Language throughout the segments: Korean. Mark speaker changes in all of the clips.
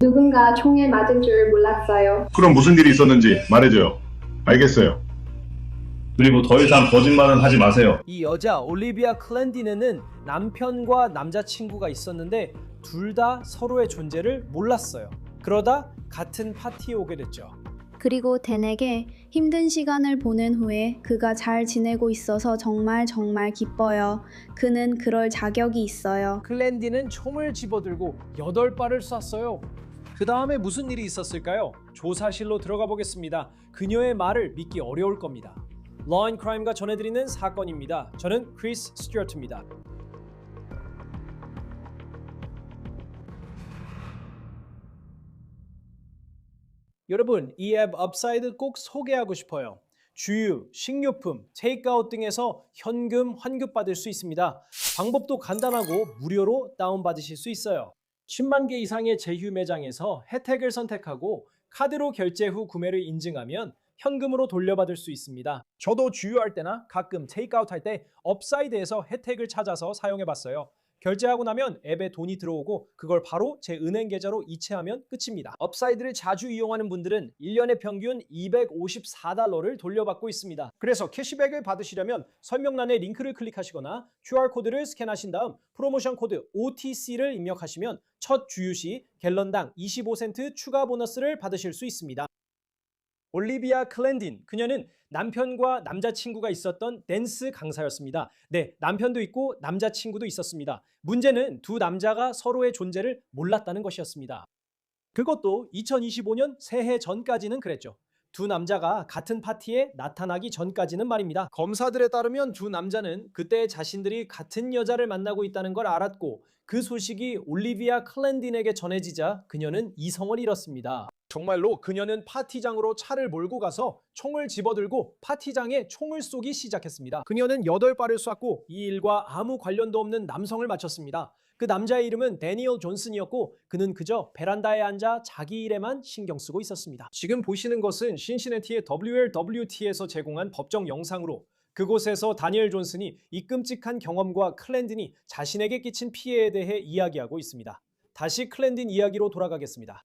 Speaker 1: 누군가 총에 맞은 줄 몰랐어요.
Speaker 2: 그럼 무슨 일이 있었는지 말해줘요. 알겠어요.
Speaker 3: 그리고 더 이상 거짓말은 하지 마세요.
Speaker 4: 이 여자 올리비아 클랜디네는 남편과 남자친구가 있었는데 둘 다 서로의 존재를 몰랐어요. 그러다 같은 파티에 오게 됐죠.
Speaker 5: 그리고 댄에게 힘든 시간을 보낸 후에 그가 잘 지내고 있어서 정말 기뻐요. 그는 그럴 자격이 있어요.
Speaker 4: 클랜디는 총을 집어들고 8발을 쐈어요. 그 다음에 무슨 일이 있었을까요? 조사실로 들어가 보겠습니다. 그녀의 말을 믿기 어려울 겁니다. Law and Crime가 전해드리는 사건입니다. 저는 크리스 스튜어트입니다. 여러분, 이 앱 업사이드 꼭 소개하고 싶어요. 주유, 식료품, 테이크아웃 등에서 현금 환급받을 수 있습니다. 방법도 간단하고 무료로 다운받으실 수 있어요. 10만 개 이상의 제휴 매장에서 혜택을 선택하고 카드로 결제 후 구매를 인증하면 현금으로 돌려받을 수 있습니다. 저도 주유할 때나 가끔 테이크아웃 할 때 업사이드에서 혜택을 찾아서 사용해봤어요. 결제하고 나면 앱에 돈이 들어오고 그걸 바로 제 은행 계좌로 이체하면 끝입니다. 업사이드를 자주 이용하는 분들은 1년에 평균 254달러를 돌려받고 있습니다. 그래서 캐시백을 받으시려면 설명란에 링크를 클릭하시거나 QR코드를 스캔하신 다음 프로모션 코드 OTC를 입력하시면 첫 주유 시 갤런당 25센트 추가 보너스를 받으실 수 있습니다. 올리비아 클랜딘, 그녀는 남편과 남자친구가 있었던 댄스 강사였습니다. 네, 남편도 있고 남자친구도 있었습니다. 문제는 두 남자가 서로의 존재를 몰랐다는 것이었습니다. 그것도 2025년 새해 전까지는 그랬죠. 두 남자가 같은 파티에 나타나기 전까지는 말입니다. 검사들에 따르면 두 남자는 그때 자신들이 같은 여자를 만나고 있다는 걸 알았고 그 소식이 올리비아 클랜딘에게 전해지자 그녀는 이성을 잃었습니다. 정말로 그녀는 파티장으로 차를 몰고 가서 총을 집어들고 파티장에 총을 쏘기 시작했습니다. 그녀는 8발을 쐈고 이 일과 아무 관련도 없는 남성을 맞췄습니다. 그 남자의 이름은 데니얼 존슨이었고 그는 그저 베란다에 앉아 자기 일에만 신경 쓰고 있었습니다. 지금 보시는 것은 신시내티의 WLWT에서 제공한 법정 영상으로 그곳에서 다니엘 존슨이 이 끔찍한 경험과 클랜딘이 자신에게 끼친 피해에 대해 이야기하고 있습니다. 다시 클랜딘 이야기로 돌아가겠습니다.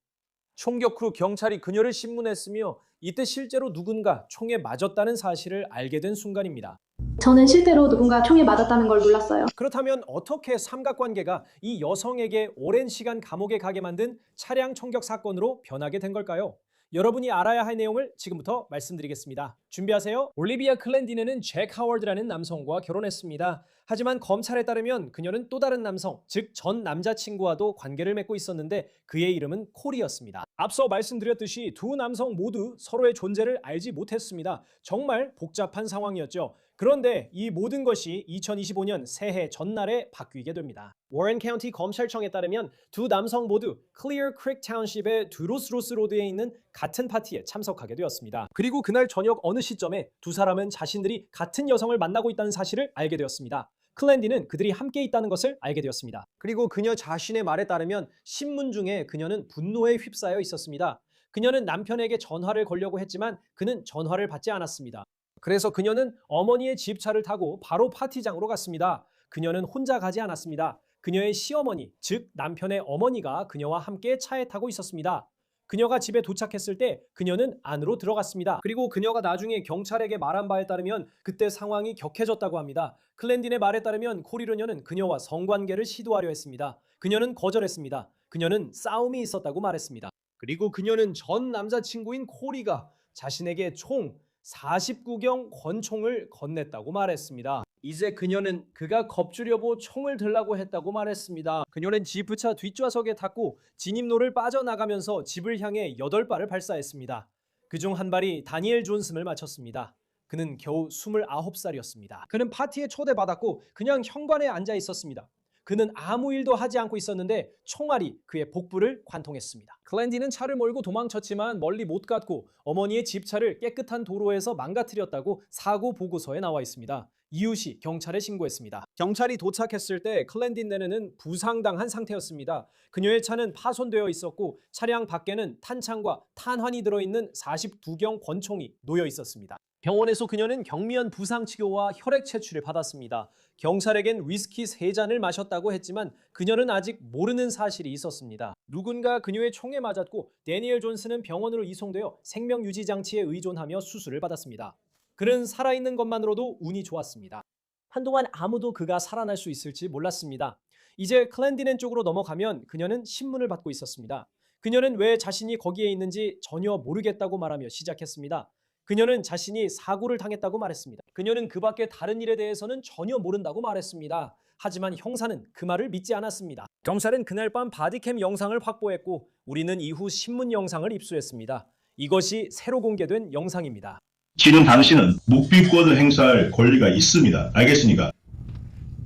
Speaker 4: 총격 후 경찰이 그녀를 신문했으며 이때 실제로 누군가 총에 맞았다는 사실을 알게 된 순간입니다.
Speaker 1: 저는 실제로 누군가 총에 맞았다는 걸 몰랐어요.
Speaker 4: 그렇다면 어떻게 삼각관계가 이 여성에게 오랜 시간 감옥에 가게 만든 차량 총격 사건으로 변하게 된 걸까요? 여러분이 알아야 할 내용을 지금부터 말씀드리겠습니다. 준비하세요. 올리비아 클랜디네는 잭 하워드라는 남성과 결혼했습니다. 하지만 검찰에 따르면 그녀는 또 다른 남성, 즉 전 남자친구와도 관계를 맺고 있었는데 그의 이름은 콜이었습니다. 앞서 말씀드렸듯이 두 남성 모두 서로의 존재를 알지 못했습니다. 정말 복잡한 상황이었죠. 그런데 이 모든 것이 2025년 새해 전날에 바뀌게 됩니다. 워렌 카운티 검찰청에 따르면 두 남성 모두 클리어 크릭 타운십의 드로스로스 로드에 있는 같은 파티에 참석하게 되었습니다. 그리고 그날 저녁 어느 시점에 두 사람은 자신들이 같은 여성을 만나고 있다는 사실을 알게 되었습니다. 클랜디는 그들이 함께 있다는 것을 알게 되었습니다. 그리고 그녀 자신의 말에 따르면 신문 중에 그녀는 분노에 휩싸여 있었습니다. 그녀는 남편에게 전화를 걸려고 했지만 그는 전화를 받지 않았습니다. 그래서 그녀는 어머니의 집차를 타고 바로 파티장으로 갔습니다. 그녀는 혼자 가지 않았습니다. 그녀의 시어머니, 즉 남편의 어머니가 그녀와 함께 차에 타고 있었습니다. 그녀가 집에 도착했을 때 그녀는 안으로 들어갔습니다. 그리고 그녀가 나중에 경찰에게 말한 바에 따르면 그때 상황이 격해졌다고 합니다. 클랜딘의 말에 따르면 코리르녀는 그녀와 성관계를 시도하려 했습니다. 그녀는 거절했습니다. 그녀는 싸움이 있었다고 말했습니다. 그리고 그녀는 전 남자친구인 코리가 자신에게 총 49경 권총을 건넸다고 말했습니다. 이제 그녀는 그가 겁주려고 총을 들라고 했다고 말했습니다. 그녀는 지프차 뒷좌석에 탔고 진입로를 빠져나가면서 집을 향해 8발을 발사했습니다. 그중 한 발이 다니엘 존슨을 맞췄습니다. 그는 겨우 29살이었습니다. 그는 파티에 초대받았고 그냥 현관에 앉아 있었습니다. 그는 아무 일도 하지 않고 있었는데 총알이 그의 복부를 관통했습니다. 클랜디는 차를 몰고 도망쳤지만 멀리 못 갔고 어머니의 집차를 깨끗한 도로에서 망가뜨렸다고 사고 보고서에 나와 있습니다. 이웃이 경찰에 신고했습니다. 경찰이 도착했을 때 클랜딘네는 부상당한 상태였습니다. 그녀의 차는 파손되어 있었고 차량 밖에는 탄창과 탄환이 들어있는 42경 권총이 놓여 있었습니다. 병원에서 그녀는 경미한 부상 치료와 혈액 채취를 받았습니다. 경찰에겐 위스키 3잔을 마셨다고 했지만 그녀는 아직 모르는 사실이 있었습니다. 누군가 그녀의 총에 맞았고 데니엘 존슨은 병원으로 이송되어 생명유지장치에 의존하며 수술을 받았습니다. 그는 살아있는 것만으로도 운이 좋았습니다. 한동안 아무도 그가 살아날 수 있을지 몰랐습니다. 이제 클랜디넨 쪽으로 넘어가면 그녀는 신문을 받고 있었습니다. 그녀는 왜 자신이 거기에 있는지 전혀 모르겠다고 말하며 시작했습니다. 그녀는 자신이 사고를 당했다고 말했습니다. 그녀는 그 밖에 다른 일에 대해서는 전혀 모른다고 말했습니다. 하지만 형사는 그 말을 믿지 않았습니다. 경찰은 그날 밤 바디캠 영상을 확보했고 우리는 이후 신문 영상을 입수했습니다. 이것이 새로 공개된 영상입니다.
Speaker 3: 지금 당신은 묵비권을 행사할 권리가 있습니다. 알겠습니까?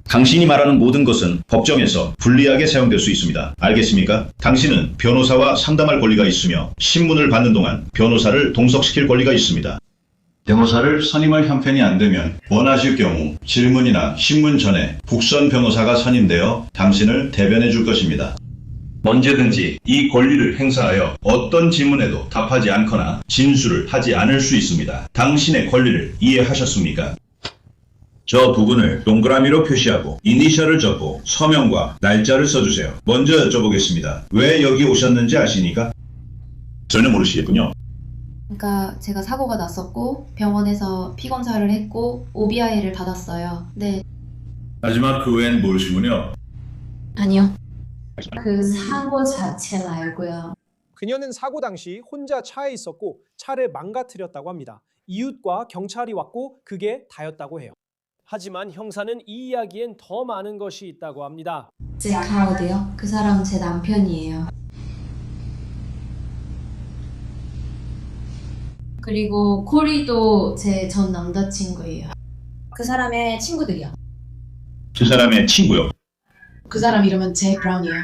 Speaker 3: 당신이 말하는 모든 것은 법정에서 불리하게 사용될 수 있습니다. 알겠습니까? 당신은 변호사와 상담할 권리가 있으며 신문을 받는 동안 변호사를 동석시킬 권리가 있습니다. 변호사를 선임할 형편이 안 되면 원하실 경우 질문이나 신문 전에 국선 변호사가 선임되어 당신을 대변해 줄 것입니다. 언제든지 이 권리를 행사하여 어떤 질문에도 답하지 않거나 진술을 하지 않을 수 있습니다. 당신의 권리를 이해하셨습니까? 저 부분을 동그라미로 표시하고 이니셜을 적고 서명과 날짜를 써주세요. 먼저 여쭤보겠습니다. 왜 여기 오셨는지 아십니까? 전혀 모르시겠군요.
Speaker 6: 그러니까 제가 사고가 났었고 병원에서 피 검사를 했고 OBI를 받았어요. 네.
Speaker 3: 하지만 그 외엔 모르시군요.
Speaker 6: 아니요. 그 사고 자체는 알고요.
Speaker 4: 그녀는 사고 당시 혼자 차에 있었고 차를 망가뜨렸다고 합니다. 이웃과 경찰이 왔고 그게 다였다고 해요. 하지만 형사는 이 이야기엔 더 많은 것이 있다고 합니다.
Speaker 6: 제 카우드요? 그 사람은 제 남편이에요. 그리고 코리도 제 전 남자친구예요.
Speaker 7: 그 사람의 친구들이요.
Speaker 3: 그 사람의 친구요.
Speaker 7: 그 사람 이름은 제이 브라운이에요.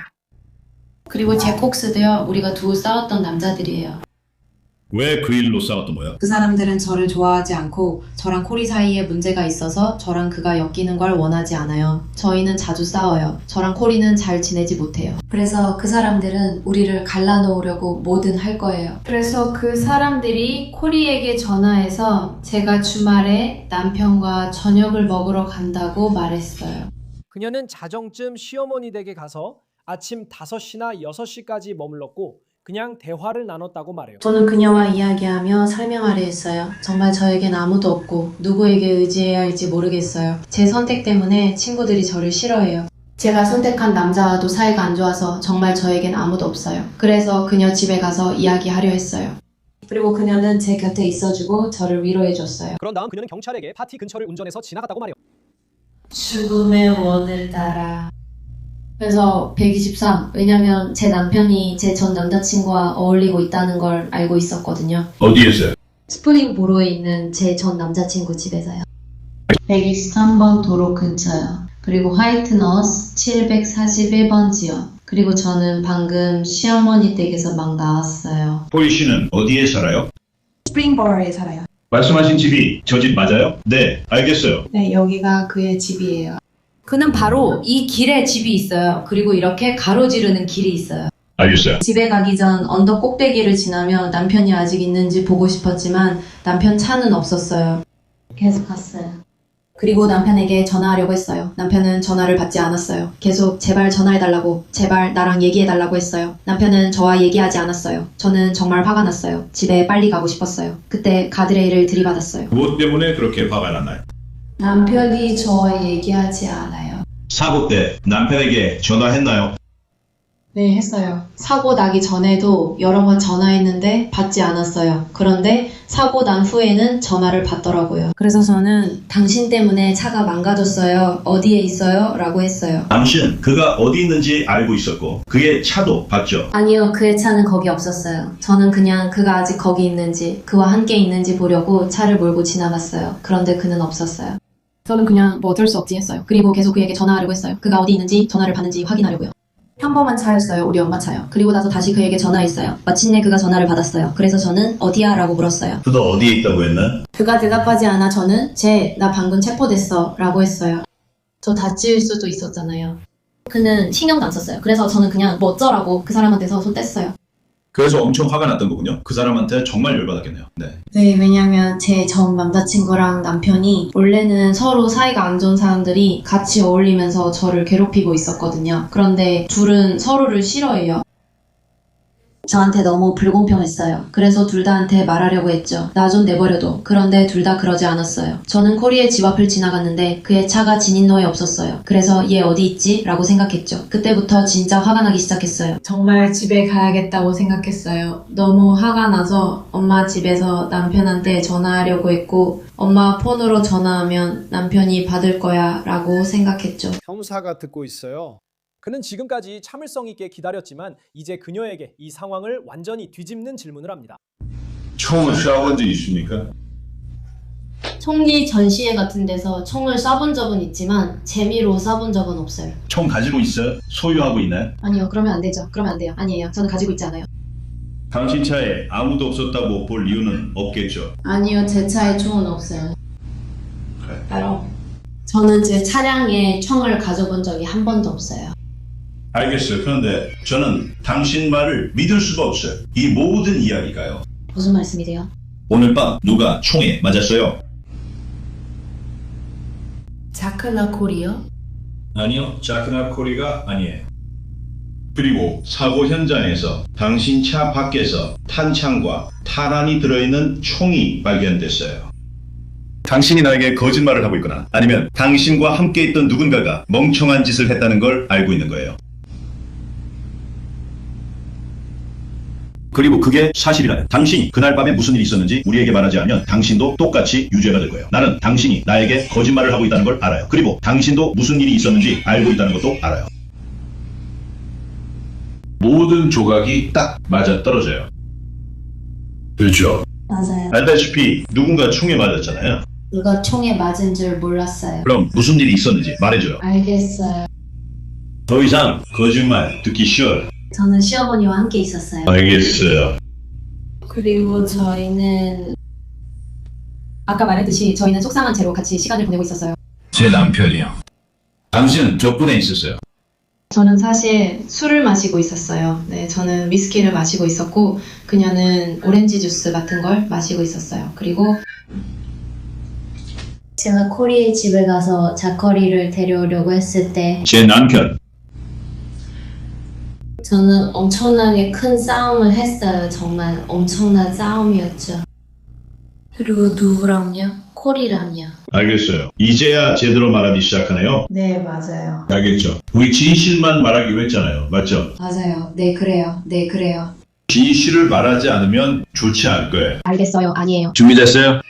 Speaker 6: 그리고 제 콕스도요. 우리가 두고 싸웠던 남자들이에요.
Speaker 3: 왜 그 일로 싸웠던 거야?
Speaker 7: 그 사람들은 저를 좋아하지 않고 저랑 코리 사이에 문제가 있어서 저랑 그가 엮이는 걸 원하지 않아요. 저희는 자주 싸워요. 저랑 코리는 잘 지내지 못해요.
Speaker 6: 그래서 그 사람들은 우리를 갈라놓으려고 뭐든 할 거예요. 그래서 그 사람들이 코리에게 전화해서 제가 주말에 남편과 저녁을 먹으러 간다고 말했어요.
Speaker 4: 그녀는 자정쯤 시어머니 댁에 가서 아침 5시나 6시까지 머물렀고 그냥 대화를 나눴다고 말해요.
Speaker 7: 저는 그녀와 이야기하며 설명하려 했어요. 정말 저에겐 아무도 없고 누구에게 의지해야 할지 모르겠어요. 제 선택 때문에 친구들이 저를 싫어해요. 제가 선택한 남자와도 사이가 안 좋아서 정말 저에겐 아무도 없어요. 그래서 그녀 집에 가서 이야기하려 했어요. 그리고 그녀는 제 곁에 있어주고 저를 위로해줬어요.
Speaker 4: 그런 다음 그녀는 경찰에게 파티 근처를 운전해서 지나갔다고 말해요.
Speaker 6: 죽음의 원을 따라. 그래서 123. 왜냐면 제 남편이 제 전 남자친구와 어울리고 있다는 걸 알고 있었거든요.
Speaker 3: 어디에서요?
Speaker 6: 스프링보로에 있는 제 전 남자친구 집에서요. 123번 도로 근처요. 그리고 화이트너스 741번지요. 그리고 저는 방금 시어머니 댁에서 막 나왔어요.
Speaker 3: 호리 씨는 어디에 살아요?
Speaker 7: 스프링보로에 살아요.
Speaker 3: 말씀하신 집이 저 집 맞아요? 네, 알겠어요.
Speaker 7: 네, 여기가 그의 집이에요.
Speaker 6: 그는 바로 이 길에 집이 있어요. 그리고 이렇게 가로지르는 길이 있어요.
Speaker 3: 알겠어요.
Speaker 7: 집에 가기 전 언덕 꼭대기를 지나며 남편이 아직 있는지 보고 싶었지만 남편 차는 없었어요.
Speaker 6: 계속 갔어요.
Speaker 7: 그리고 남편에게 전화하려고 했어요. 남편은 전화를 받지 않았어요. 계속 제발 전화해달라고, 제발 나랑 얘기해달라고 했어요. 남편은 저와 얘기하지 않았어요. 저는 정말 화가 났어요. 집에 빨리 가고 싶었어요. 그때 가드레일을 들이받았어요.
Speaker 3: 무엇 때문에 그렇게 화가 났나요?
Speaker 6: 남편이 저와 얘기하지 않아요.
Speaker 3: 사고 때 남편에게 전화했나요?
Speaker 7: 네, 했어요. 사고 나기 전에도 여러 번 전화했는데 받지 않았어요. 그런데 사고 난 후에는 전화를 받더라고요. 그래서 저는 당신 때문에 차가 망가졌어요. 어디에 있어요? 라고 했어요.
Speaker 3: 당신 그가 어디 있는지 알고 있었고 그의 차도 봤죠?
Speaker 6: 아니요, 그의 차는 거기 없었어요. 저는 그냥 그가 아직 거기 있는지, 그와 함께 있는지 보려고 차를 몰고 지나갔어요. 그런데 그는 없었어요.
Speaker 7: 저는 그냥 뭐 어쩔 수 없지 했어요. 그리고 계속 그에게 전화하려고 했어요. 그가 어디 있는지 전화를 받는지 확인하려고요. 평범한 차였어요. 우리 엄마 차요. 그리고 나서 다시 그에게 전화했어요. 마침내 그가 전화를 받았어요. 그래서 저는 어디야? 라고 물었어요.
Speaker 3: 그가 어디에 있다고 했나?
Speaker 7: 그가 대답하지 않아 저는 나 방금 체포됐어 라고 했어요. 저 다칠 수도 있었잖아요.
Speaker 6: 그는 신경도 안 썼어요. 그래서 저는 그냥 뭐 어쩌라고 그 사람한테서 손 뗐어요.
Speaker 3: 그래서 엄청 화가 났던 거군요. 그 사람한테 정말 열받았겠네요. 네.
Speaker 7: 네, 왜냐면 제 전 남자친구랑 남편이 원래는 서로 사이가 안 좋은 사람들이 같이 어울리면서 저를 괴롭히고 있었거든요. 그런데 둘은 서로를 싫어해요. 저한테 너무 불공평했어요. 그래서 둘 다한테 말하려고 했죠. 나 좀 내버려둬. 그런데 둘 다 그러지 않았어요. 저는 코리의 집 앞을 지나갔는데 그의 차가 진입로에 없었어요. 그래서 얘 어디 있지? 라고 생각했죠. 그때부터 진짜 화가 나기 시작했어요. 정말 집에 가야겠다고 생각했어요. 너무 화가 나서 엄마 집에서 남편한테 전화하려고 했고 엄마 폰으로 전화하면 남편이 받을 거야 라고 생각했죠.
Speaker 4: 형사가 듣고 있어요. 그는 지금까지 참을성 있게 기다렸지만 이제 그녀에게 이 상황을 완전히 뒤집는 질문을 합니다.
Speaker 2: 총을 쏴본 적 있습니까?
Speaker 8: 총리 전시회 같은 데서 총을 쏴본 적은 있지만 재미로 쏴본 적은 없어요.
Speaker 3: 총 가지고 있어요? 소유하고 있나요?
Speaker 7: 아니요, 그러면 안 되죠. 그러면 안 돼요. 아니에요. 저는 가지고 있지 않아요.
Speaker 3: 당신 차에 아무도 없었다고 볼 이유는 없겠죠.
Speaker 8: 아니요, 제 차에 총은 없어요. 저는 제 차량에 총을 가져본 적이 한 번도 없어요.
Speaker 3: 알겠어요. 그런데 저는 당신 말을 믿을 수가 없어요. 이 모든 이야기가요.
Speaker 8: 무슨 말씀이세요?
Speaker 3: 오늘 밤 누가 총에 맞았어요?
Speaker 8: 자크나 코리요?
Speaker 3: 아니요. 자크나 코리가 아니에요. 그리고 사고 현장에서 당신 차 밖에서 탄창과 탄환이 들어있는 총이 발견됐어요. 당신이 나에게 거짓말을 하고 있거나 아니면 당신과 함께 있던 누군가가 멍청한 짓을 했다는 걸 알고 있는 거예요. 그리고 그게 사실이라면 당신이 그날 밤에 무슨 일이 있었는지 우리에게 말하지 않으면 당신도 똑같이 유죄가 될 거예요. 나는 당신이 나에게 거짓말을 하고 있다는 걸 알아요. 그리고 당신도 무슨 일이 있었는지 알고 있다는 것도 알아요. 모든 조각이 딱 맞아떨어져요. 그렇죠.
Speaker 8: 맞아요.
Speaker 3: 알다시피 누군가 총에 맞았잖아요.
Speaker 8: 누가 총에 맞은 줄 몰랐어요.
Speaker 3: 그럼 무슨 일이 있었는지 말해줘요.
Speaker 8: 알겠어요.
Speaker 3: 더 이상 거짓말 듣기 싫어요.
Speaker 8: 저는 시어머니와 함께 있었어요.
Speaker 3: 알겠어요.
Speaker 8: 그리고 저희는 아까 말했듯이 저희는 속상한 채로 같이 시간을 보내고 있었어요.
Speaker 3: 제 남편이요. 당신은 덕분에 있었어요.
Speaker 7: 저는 사실 술을 마시고 있었어요. 네, 저는 위스키를 마시고 있었고 그녀는 오렌지 주스 같은 걸 마시고 있었어요. 그리고
Speaker 8: 제가 코리의 집에 가서 자커리를 데려오려고 했을 때
Speaker 3: 제 남편.
Speaker 8: 저는 엄청나게 큰 싸움을 했어요. 정말 엄청난 싸움이었죠. 그리고 누구랑요? 코리랑요.
Speaker 3: 알겠어요. 이제야 제대로 말하기 시작하네요.
Speaker 7: 네, 맞아요.
Speaker 3: 알겠죠. 우리 진실만 말하기로 했잖아요. 맞죠?
Speaker 7: 맞아요. 네, 그래요. 네, 그래요.
Speaker 3: 진실을 말하지 않으면 좋지 않을 거예요.
Speaker 7: 알겠어요. 아니에요.
Speaker 3: 준비됐어요?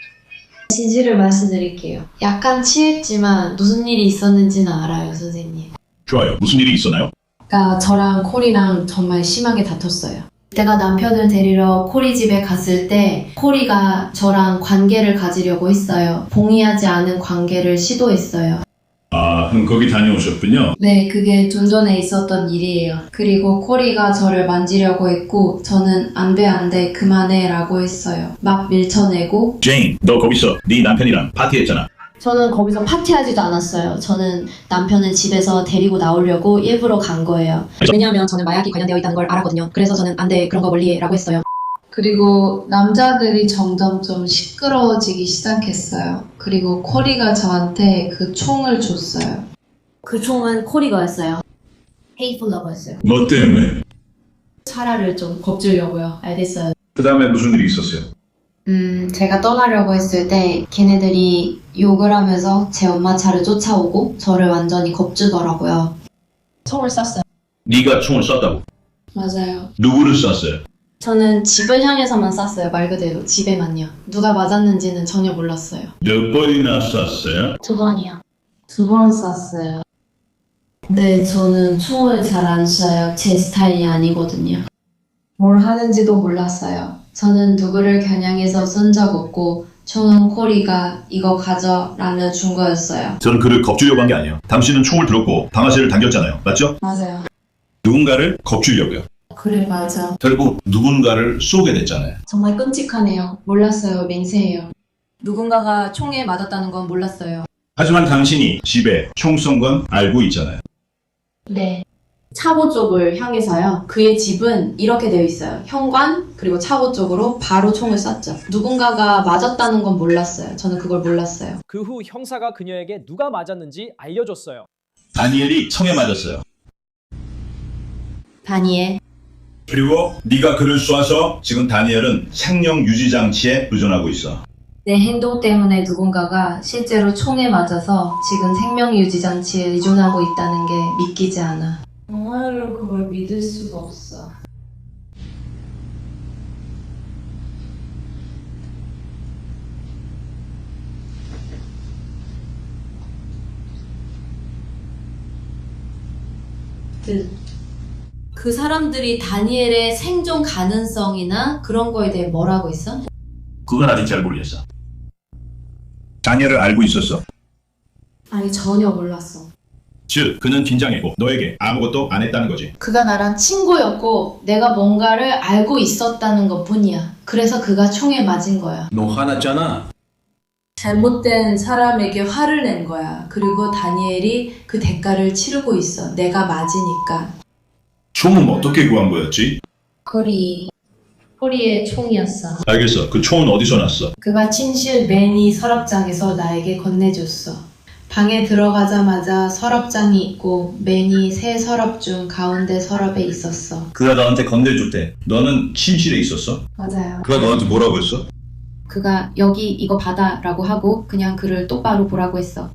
Speaker 8: 진실을 말씀드릴게요.
Speaker 7: 약간 취했지만 무슨 일이 있었는지는 알아요, 선생님.
Speaker 3: 좋아요. 무슨 일이 있었나요?
Speaker 7: 그러니까 저랑 코리랑 정말 심하게 다퉜어요.
Speaker 8: 제가 남편을 데리러 코리 집에 갔을 때 코리가 저랑 관계를 가지려고 했어요. 동의하지 않은 관계를 시도했어요.
Speaker 3: 아, 그럼 거기 다녀오셨군요.
Speaker 8: 네, 그게 좀 전에 있었던 일이에요. 그리고 코리가 저를 만지려고 했고 저는 안 돼, 그만해 라고 했어요. 막 밀쳐내고
Speaker 3: 제인, 너 거기서 네 남편이랑 파티했잖아.
Speaker 8: 저는 거기서 파티하지도 않았어요. 저는 남편을 집에서 데리고 나오려고 일부러 간 거예요.
Speaker 7: 왜냐하면 저는 마약이 관련되어 있다는 걸 알았거든요. 그래서 저는 안 돼, 그런 거 멀리 해 라고 했어요.
Speaker 6: 그리고 남자들이 점점 좀 시끄러워지기 시작했어요. 그리고 코리가 저한테 그 총을 줬어요.
Speaker 8: 그 총은 코리가였어요. 헤이플러버였어요.
Speaker 3: 뭐 때문에?
Speaker 8: 차라를 좀 겁주려고요. 알겠어요.
Speaker 3: 그 다음에 무슨 일이 있었어요?
Speaker 8: 제가 떠나려고 했을 때 걔네들이 욕을 하면서 제 엄마 차를 쫓아오고 저를 완전히 겁주더라고요.
Speaker 7: 총을 쐈어요.
Speaker 3: 네가 총을 쐈다고?
Speaker 8: 맞아요.
Speaker 3: 누구를 쐈어요?
Speaker 8: 저는 집을 향해서만 쐈어요. 말 그대로 집에만요. 누가 맞았는지는 전혀 몰랐어요.
Speaker 3: 몇 번이나 쐈어요?
Speaker 8: 2번이요. 2번 쐈어요. 네, 저는 총을 잘 안 쏴요. 제 스타일이 아니거든요. 뭘 하는지도 몰랐어요. 저는 누구를 겨냥해서 쏜 적 없고 총은 코리가 이거 가져라며 준 거였어요.
Speaker 3: 저는 그를 겁주려고 한 게 아니에요. 당신은 총을 들었고 방아쇠를 당겼잖아요. 맞죠?
Speaker 8: 맞아요.
Speaker 3: 누군가를 겁주려고요.
Speaker 8: 그래, 맞아.
Speaker 3: 결국 누군가를 쏘게 됐잖아요.
Speaker 8: 정말 끔찍하네요. 몰랐어요. 맹세해요. 누군가가 총에 맞았다는 건 몰랐어요.
Speaker 3: 하지만 당신이 집에 총 쏜 건 알고 있잖아요.
Speaker 8: 네.
Speaker 7: 차고 쪽을 향해서요. 그의 집은 이렇게 되어 있어요. 현관 그리고 차고 쪽으로 바로 총을 쐈죠. 누군가가 맞았다는 건 몰랐어요. 저는 그걸 몰랐어요.
Speaker 4: 그 후 형사가 그녀에게 누가 맞았는지 알려줬어요.
Speaker 3: 다니엘이 총에 맞았어요.
Speaker 7: 다니엘.
Speaker 3: 그리고 네가 그를 쏴서 지금 다니엘은 생명 유지 장치에 의존하고 있어.
Speaker 8: 내 행동 때문에 누군가가 실제로 총에 맞아서 지금 생명유지장치에 의존하고 있다는 게 믿기지 않아. 정말로 그걸 믿을 수가 없어.
Speaker 7: 그 사람들이 다니엘의 생존 가능성이나 그런 거에 대해 뭐라고 했어?
Speaker 3: 그건 아직 잘 모르겠어. 다니엘을 알고 있었어?
Speaker 7: 아니 전혀 몰랐어.
Speaker 3: 즉 그는 긴장했고 너에게 아무것도 안 했다는 거지.
Speaker 7: 그가 나랑 친구였고 내가 뭔가를 알고 있었다는 것 뿐이야. 그래서 그가 총에 맞은 거야.
Speaker 3: 너 화났잖아.
Speaker 7: 잘못된 사람에게 화를 낸 거야. 그리고 다니엘이 그 대가를 치르고 있어. 내가 맞으니까.
Speaker 3: 총은 어떻게 구한 거였지?
Speaker 8: 코리의 총이었어.
Speaker 3: 알겠어. 그 총은 어디서 났어?
Speaker 7: 그가 침실 매니 서랍장에서 나에게 건네줬어. 방에 들어가자마자 서랍장이 있고 매니 세 서랍 중 가운데 서랍에 있었어.
Speaker 3: 그가 너한테 건네줄 때 너는 침실에 있었어?
Speaker 7: 맞아요.
Speaker 3: 그가 너한테 뭐라고 했어?
Speaker 7: 그가 여기 이거 받아 라고 하고 그냥 그를 똑바로 보라고 했어.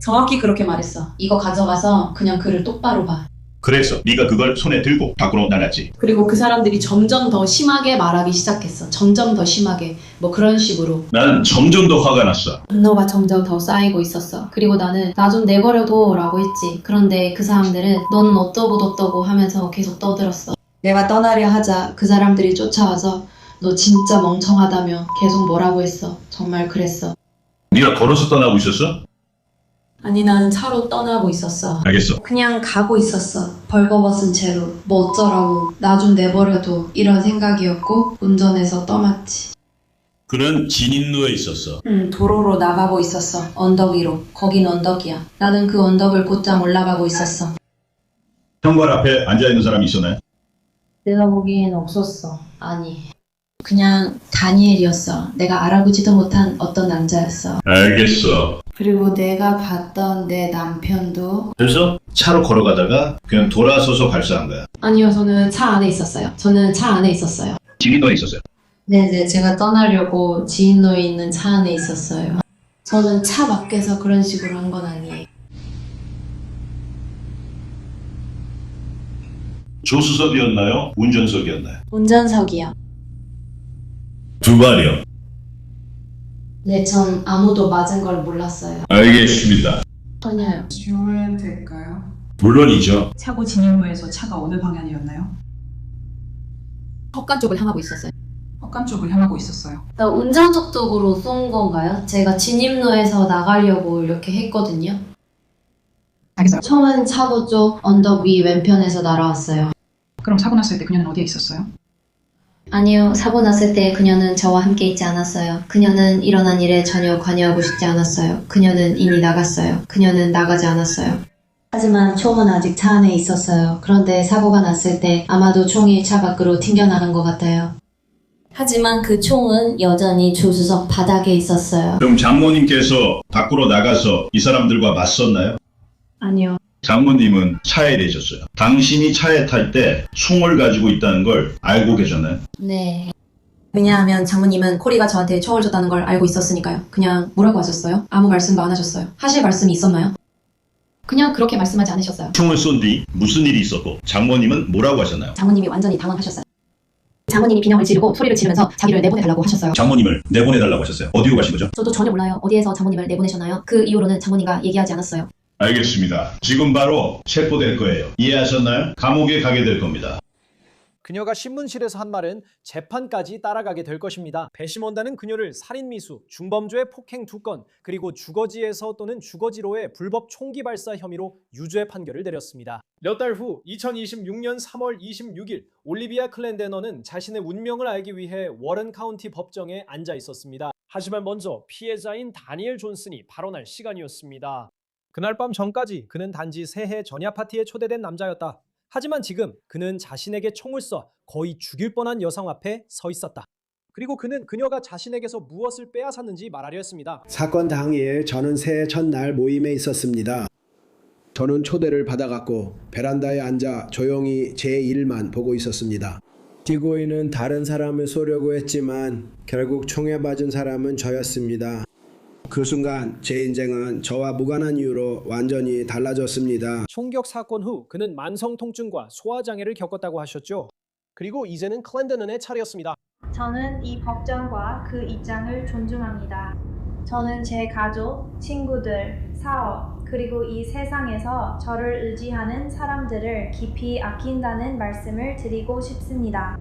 Speaker 7: 정확히 그렇게 말했어. 이거 가져가서 그냥 그를 똑바로 봐.
Speaker 3: 그래서 네가 그걸 손에 들고 밖으로 나갔지.
Speaker 7: 그리고 그 사람들이 점점 더 심하게 말하기 시작했어. 점점 더 심하게. 뭐 그런 식으로.
Speaker 3: 나는 점점 더 화가 났어.
Speaker 7: 분노가 점점 더 쌓이고 있었어. 그리고 나는 나 좀 내버려둬 라고 했지. 그런데 그 사람들은 너는 어떠고 하면서 계속 떠들었어. 내가 떠나려 하자 그 사람들이 쫓아와서 너 진짜 멍청하다며 계속 뭐라고 했어. 정말 그랬어.
Speaker 3: 네가 걸어서 떠나고 있었어?
Speaker 7: 아니 난 차로 떠나고 있었어.
Speaker 3: 알겠어.
Speaker 7: 그냥 가고 있었어. 벌거벗은 채로. 뭐 어쩌라고. 나 좀 내버려둬. 이런 생각이었고 운전해서 떠났지.
Speaker 3: 그는 진입로에 있었어.
Speaker 7: 도로로 나가고 있었어. 언덕 위로. 거긴 언덕이야. 나는 그 언덕을 곧장 올라가고 있었어.
Speaker 3: 현관 앞에 앉아있는 사람이 있었나요?
Speaker 8: 내가 보기엔 없었어.
Speaker 7: 아니. 그냥 다니엘이었어. 내가 알아보지도 못한 어떤 남자였어.
Speaker 3: 알겠어.
Speaker 7: 그리고 내가 봤던 내 남편도.
Speaker 3: 그래서 차로 걸어가다가 그냥 돌아서서 발사한 거야.
Speaker 7: 아니요, 저는 차 안에 있었어요.
Speaker 3: 진입로에 있었어요.
Speaker 7: 네네, 제가 떠나려고 지인로에 있는 차 안에 있었어요. 저는 차 밖에서 그런 식으로 한 건 아니에요.
Speaker 3: 조수석이었나요? 운전석이었나요?
Speaker 7: 운전석이요.
Speaker 3: 두 발이요.
Speaker 7: 네, 전 아무도 맞은 걸 몰랐어요.
Speaker 3: 알겠습니다.
Speaker 7: 전혀요.
Speaker 9: 질문 될까요?
Speaker 3: 물론이죠.
Speaker 9: 차고 진입로에서 차가 어느 방향이었나요?
Speaker 7: 헛간 쪽을 향하고 있었어요.
Speaker 9: 헛간 쪽을 향하고 있었어요.
Speaker 7: 나 운전석 쪽으로 쏜 건가요? 제가 진입로에서 나가려고 이렇게 했거든요.
Speaker 9: 알겠어요.
Speaker 7: 총은 차고 쪽 언덕 위 왼편에서 날아왔어요.
Speaker 9: 그럼 사고 났을 때 그녀는 어디에 있었어요?
Speaker 8: 아니요, 사고 났을 때 그녀는 저와 함께 있지 않았어요. 그녀는 일어난 일에 전혀 관여하고 싶지 않았어요. 그녀는 이미 나갔어요. 그녀는 나가지 않았어요.
Speaker 7: 하지만 총은 아직 차 안에 있었어요. 그런데 사고가 났을 때 아마도 총이 차 밖으로 튕겨나간 것 같아요.
Speaker 8: 하지만 그 총은 여전히 조수석 바닥에 있었어요.
Speaker 3: 그럼 장모님께서 밖으로 나가서 이 사람들과 맞섰나요?
Speaker 7: 아니요.
Speaker 3: 장모님은 차에 계셨어요. 당신이 차에 탈 때 총을 가지고 있다는 걸 알고 계셨나요?
Speaker 8: 네.
Speaker 7: 왜냐하면 장모님은 코리가 저한테 총을 줬다는 걸 알고 있었으니까요. 그냥 뭐라고 하셨어요? 아무 말씀도 안 하셨어요. 하실 말씀이 있었나요? 그냥 그렇게 말씀하지 않으셨어요.
Speaker 3: 총을 쏜 뒤 무슨 일이 있었고 장모님은 뭐라고 하셨나요?
Speaker 7: 장모님이 완전히 당황하셨어요. 장모님이 비명을 지르고 소리를 지르면서 자기를 내보내달라고 하셨어요.
Speaker 3: 장모님을 내보내달라고 하셨어요. 어디로 가신 거죠?
Speaker 7: 저도 전혀 몰라요. 어디에서 장모님을 내보내셨나요? 그 이후로는 장모님과 얘기하지 않았어요.
Speaker 3: 알겠습니다. 지금 바로 체포될 거예요. 이해하셨나요? 감옥에 가게 될 겁니다.
Speaker 4: 그녀가 신문실에서 한 말은 재판까지 따라가게 될 것입니다. 배심원단은 그녀를 살인미수, 중범죄 폭행 2건, 그리고 주거지에서 또는 주거지로의 불법 총기 발사 혐의로 유죄 판결을 내렸습니다. 몇 달 후 2026년 3월 26일 올리비아 클랜데너는 자신의 운명을 알기 위해 워런 카운티 법정에 앉아 있었습니다. 하지만 먼저 피해자인 다니엘 존슨이 발언할 시간이었습니다. 그날 밤 전까지 그는 단지 새해 전야 파티에 초대된 남자였다. 하지만 지금 그는 자신에게 총을 쏴 거의 죽일 뻔한 여성 앞에 서 있었다. 그리고 그는 그녀가 자신에게서 무엇을 빼앗았는지 말하려 했습니다.
Speaker 10: 사건 당일 저는 새해 첫날 모임에 있었습니다. 저는 초대를 받아갔고 베란다에 앉아 조용히 제 일만 보고 있었습니다. 지구인은 다른 사람을 쏘려고 했지만 결국 총에 맞은 사람은 저였습니다. 그 순간 제 인생은 저와 무관한 이유로 완전히 달라졌습니다.
Speaker 4: 총격 사건 후 그는 만성 통증과 소화장애를 겪었다고 하셨죠. 그리고 이제는 클랜드넌의 차례였습니다.
Speaker 5: 저는 이 법정과 그 입장을 존중합니다. 저는 제 가족, 친구들, 사업, 그리고 이 세상에서 저를 의지하는 사람들을 깊이 아낀다는 말씀을 드리고 싶습니다.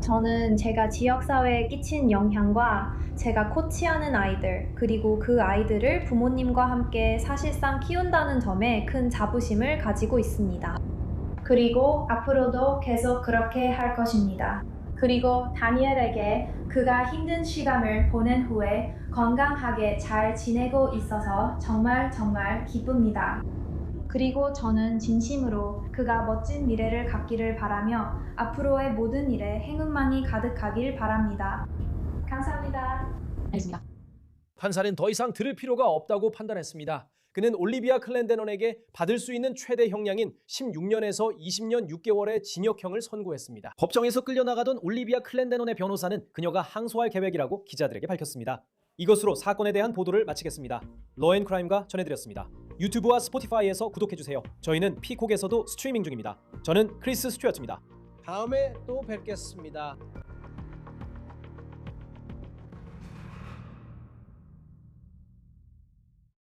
Speaker 5: 저는 제가 지역사회에 끼친 영향과 제가 코치하는 아이들, 그리고 그 아이들을 부모님과 함께 사실상 키운다는 점에 큰 자부심을 가지고 있습니다. 그리고 앞으로도 계속 그렇게 할 것입니다. 그리고 다니엘에게 그가 힘든 시간을 보낸 후에 건강하게 잘 지내고 있어서 정말 기쁩니다. 그리고 저는 진심으로 그가 멋진 미래를 갖기를 바라며 앞으로의 모든 일에 행운만이 가득하길 바랍니다. 감사합니다.
Speaker 9: 알겠습니다.
Speaker 4: 판사는 더 이상 들을 필요가 없다고 판단했습니다. 그는 올리비아 클랜데넌에게 받을 수 있는 최대 형량인 16년에서 20년 6개월의 징역형을 선고했습니다. 법정에서 끌려나가던 올리비아 클랜데넌의 변호사는 그녀가 항소할 계획이라고 기자들에게 밝혔습니다. 이것으로 사건에 대한 보도를 마치겠습니다. 러앤크라임과 전해드렸습니다. 유튜브와 스포티파이에서 구독해주세요. 저희는 피콕에서도 스트리밍 중입니다. 저는 크리스 스튜어트입니다. 다음에 또 뵙겠습니다.